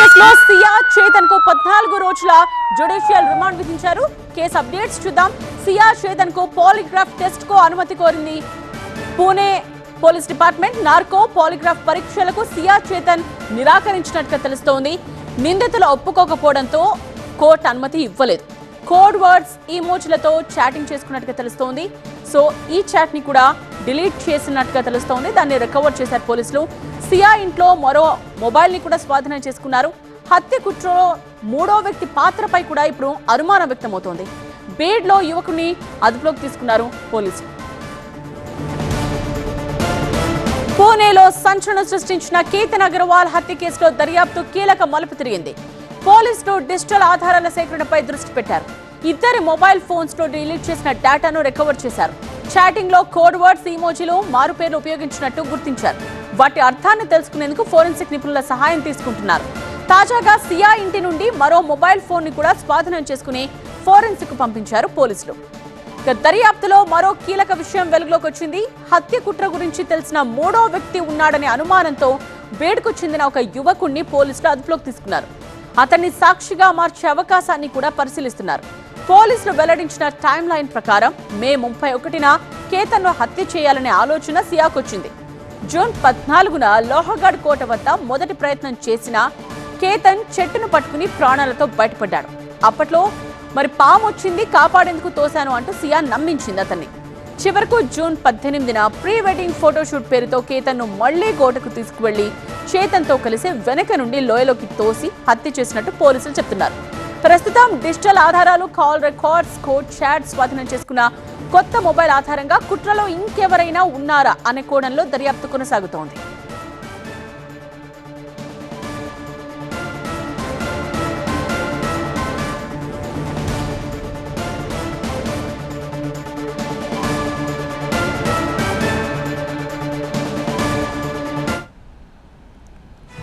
కేసులో సియా చేతన్ కు 14 రోజుల జ్యుడిషియల్ రిమాండ్ విధించారు. కేసు అప్డేట్స్ చూద్దాం. సియా చేతన్ కు పాలిగ్రాఫ్ టెస్ట్ కు అనుమతి కోరింది Pune police department. Narco polygraph పరీక్షలకు సియా చేతన్ నిరాకరించినట్టుగా తెలుస్తోంది. నిందితులు ఒప్పుకోకపోవడంతో కోర్టు అనుమతి ఇవ్వలేదు. కోడ్ వర్డ్స్ ఈమోజీలతో చాటింగ్ చేసుకున్నట్టుగా తెలుస్తోంది. సో ఈ చాట్ ని కూడా డిలీట్ చేసినట్టుగా తెలుస్తోంది. దాన్ని రికవర్ చేశారు పోలీసులు. సియా ఇంట్లో మరో మొబైల్ ని కూడా స్వాధీనం చేసుకున్నారు. హత్య కుట్రలో మూడో వ్యక్తి పాత్రపై కూడా ఇప్పుడు అనుమానం వ్యక్తమవుతోంది. బేడ్ లో యువకుని అదుపులోకి తీసుకున్నారు పోలీసులు. పూణేలో సంచలనం సృష్టించిన కేతన్ అగర్వాల్ హత్య కేసులో దర్యాప్తు కీలక మలుపు తిరిగింది. పోలీసులు డిజిటల్ ఆధారాల సేకరణపై దృష్టి పెట్టారు. ఇద్దరి మొబైల్ ఫోన్స్ లో డిలీట్ చేసిన డేటాను రికవర్ చేశారు. చాటింగ్ లో కోడ్ వర్డ్స్ ఈమోజీలు మారుపేర్లు ఉపయోగించినట్టు గుర్తించారు. వాటి అర్థాన్ని తెలుసుకునేందుకు ఫోరెన్సిక్ నిపుణుల సహాయం తీసుకుంటున్నారు. తాజాగా సియా ఇంటి నుండి మరో మొబైల్ ఫోన్ ని కూడా స్వాధీనం చేసుకుని ఫోరెన్సిక్ పంపించారు పోలీసులు. దర్యాప్తులో మరో కీలక విషయం వెలుగులోకి వచ్చింది. హత్య కుట్ర గురించి తెలిసిన మూడో వ్యక్తి ఉన్నాడనే అనుమానంతో బేడ్కు చెందిన ఒక యువకుణ్ణి పోలీసులు అదుపులోకి తీసుకున్నారు. అతన్ని సాక్షిగా మార్చే అవకాశాన్ని కూడా పరిశీలిస్తున్నారు. పోలీసులు వెల్లడించిన టైం లైన్ ప్రకారం మే 31న కేతన్ను హత్య చేయాలనే ఆలోచన సియాకొచ్చింది. జూన్ 14న లోహగఢ్ కోట వద్ద మొదటి ప్రయత్నం చేసిన కేతన్ చెట్టును పట్టుకుని ప్రాణాలతో బయటపడ్డాడు. అప్పట్లో పాము వచ్చింది, కాపాడేందుకు తోశాను అంటూ సియా నమ్మించింది అతన్ని. చివరకు జూన్ 18న ప్రీ వెడ్డింగ్ ఫోటోషూట్ పేరుతో కేతన్ను మళ్లీ కోటకు తీసుకువెళ్లి చేతన్తో కలిసి వెనక నుండి లోయలోకి తోసి హత్య చేసినట్టు పోలీసులు చెప్తున్నారు. ప్రస్తుతం డిజిటల్ ఆధారాలు, కాల్ రికార్డ్స్, కోడ్ చాట్ స్వాధీనం చేసుకున్న కొత్త మొబైల్ ఆధారంగా కుట్రలో ఇంకెవరైనా ఉన్నారా అనే కోణంలో దర్యాప్తు కొనసాగుతోంది.